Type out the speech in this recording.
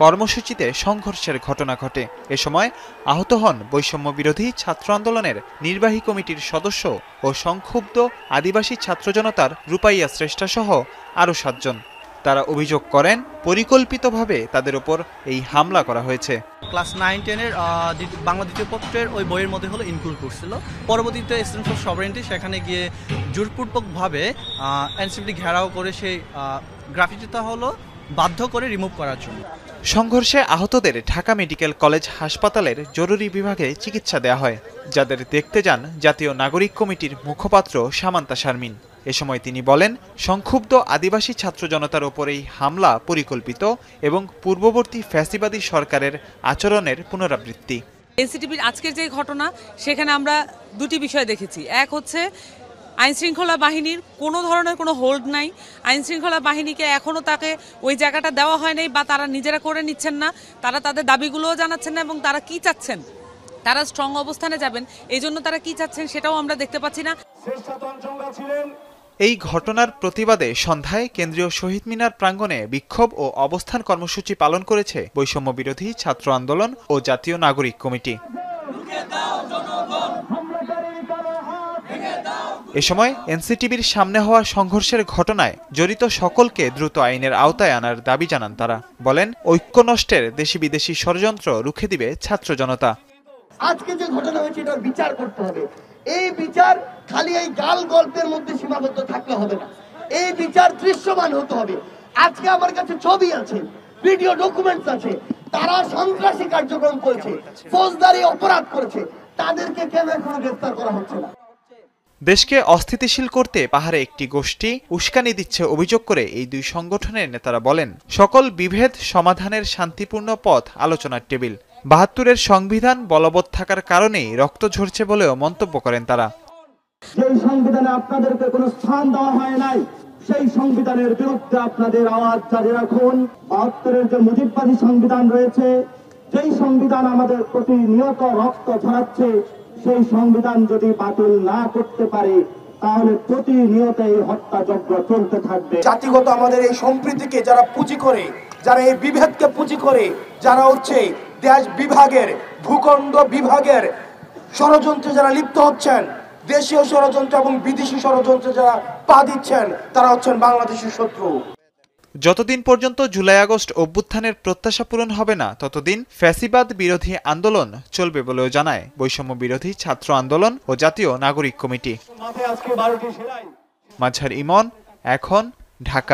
কর্মসূচিতে সংঘর্ষের ঘটনা ঘটে। এ সময় আহত হন বৈষম্য বিরোধী ছাত্র আন্দোলনের নির্বাহী কমিটির সদস্য ও সংক্ষুব্ধ আদিবাসী ছাত্র জনতার রূপাইয়া শ্রেষ্ঠা সহ আরও 7 জন। তারা অভিযোগ করেন পরিকল্পিতভাবে তাদের উপর এই হামলা করা হয়েছে। ক্লাস 9-10 এর বাংলা দ্বিতীয় পত্রের ওই বইয়ের মধ্যে হলো ইনক্লুড করছিল। পরবর্তীতে স্টুডেন্টস ফর সভারেন্টি সেখানে গিয়ে জোরপূর্বকভাবে এনসিপি ঘেরাও করে সেই গ্রাফিটিটা হলো বাধ্য করে রিমুভ করার জন্য। সংঘর্ষে আহতদের ঢাকা মেডিকেল কলেজ হাসপাতালের জরুরি বিভাগে চিকিৎসা দেয়া হয়, যাদের দেখতে যান জাতীয় নাগরিক কমিটির মুখপাত্র সামান্তা শারমিন। এ সময় তিনি বলেন, সংক্ষুব্ধ আদিবাসী ছাত্র জনতার ওপর এই হামলা পরিকল্পিত এবং পূর্ববর্তী ফ্যাসিবাদী সরকারের আচরণের পুনরাবৃত্তি। এনসিটিভির আজকের যে ঘটনা, সেখানে আমরা দুটি বিষয় দেখেছি। এক হচ্ছে আইনশৃঙ্খলা বাহিনীর কোনো ধরনের কোনো হোল্ড নাই। আইনশৃঙ্খলা বাহিনীকে এখনও তাকে ওই জায়গাটা দেওয়া হয় নাই, বা তারা নিজেরা করে নিচ্ছেন না। তারা তাদের দাবিগুলোও জানাচ্ছেন না, এবং তারা কি চাচ্ছেন, তারা স্ট্রং অবস্থানে যাবেন, এই জন্য তারা কি চাচ্ছেন সেটাও আমরা দেখতে পাচ্ছি না। এই ঘটনার প্রতিবাদে সন্ধ্যায় কেন্দ্রীয় শহীদ মিনার প্রাঙ্গণে বিক্ষোভ ও অবস্থান কর্মসূচি পালন করেছে বৈষম্য বিরোধী ছাত্র আন্দোলন ও জাতীয় নাগরিক কমিটি। এ সময় এনসিটিভির সামনে হওয়া সংঘর্ষের ঘটনায় জড়িত সকলকে দ্রুত আইনের আওতায় আনার দাবি জানান তারা। বলেন, ঐক্য নষ্টের দেশি বিদেশি ষড়যন্ত্র রুখে দিবে ছাত্র জনতা। আজকে যে ঘটনা হয়েছে এটার বিচার করতে হবে। এই বিচার খালি এই গাল গল্পের মধ্যে সীমাবদ্ধ থাকলে হবে না, এই বিচার দৃশ্যমান হতে হবে। আজকে আমার কাছে ছবি আছে, ভিডিও ডকুমেন্টস আছে, তারা সন্ত্রাসী কার্যক্রম করেছে, ফৌজদারি অপরাধ করেছে, তাদেরকে কেন এখনো গ্রেফতার করা হচ্ছে না? দেশকে অস্থিতিশীল করতে পাহাড়ে একটি গোষ্ঠী উস্কানি দিচ্ছে অভিযোগ করে এই দুই সংগঠনের নেতারা বলেন, সকল বিভেদ সমাধানের শান্তিপূর্ণ পথ আলোচনার টেবিল। ৭২-এর সংবিধান বলবৎ থাকার কারণেই রক্ত ঝরছে বলেও মন্তব্য করেন তারা। যেই সংবিধানে আপনাদেরকে কোনো স্থান দেওয়া হয় নাই, সেই সংবিধানের বিরুদ্ধে আপনাদের আওয়াজ জারি রাখুন। ৭২-এর যে মুজিববাদী সংবিধান রয়েছে, যেই সংবিধান আমাদের প্রতিনিয়ত রক্ত ঝরাচ্ছে, সেই সংবিধান যদি বাতিল না করতে পারে, তাহলে প্রতিনিয়ত এই হত্যাযজ্ঞ চলতে থাকবে। জাতিগত আমাদের এই সম্প্রীতিকে যারা পুঁজি করে, যারা এই বিভেদকে পুঁজি করে, যারা হচ্ছে দেশ বিভাগের, ভূখণ্ড বিভাগের ষড়যন্ত্রে যারা লিপ্ত হচ্ছেন, দেশীয় ষড়যন্ত্র এবং বিদেশি ষড়যন্ত্রে যারা পা দিচ্ছেন, তারা হচ্ছেন বাংলাদেশের শত্রু। যতদিন পর্যন্ত জুলাই আগস্ট অভ্যুত্থানের প্রত্যাশা পূরণ হবে না, ততদিন ফ্যাসিবাদ বিরোধী আন্দোলন চলবে বলেও জানায় বৈষম্য বিরোধী ছাত্র আন্দোলন ও জাতীয় নাগরিক কমিটি। মাজহার ইমন, এখন, ঢাকা।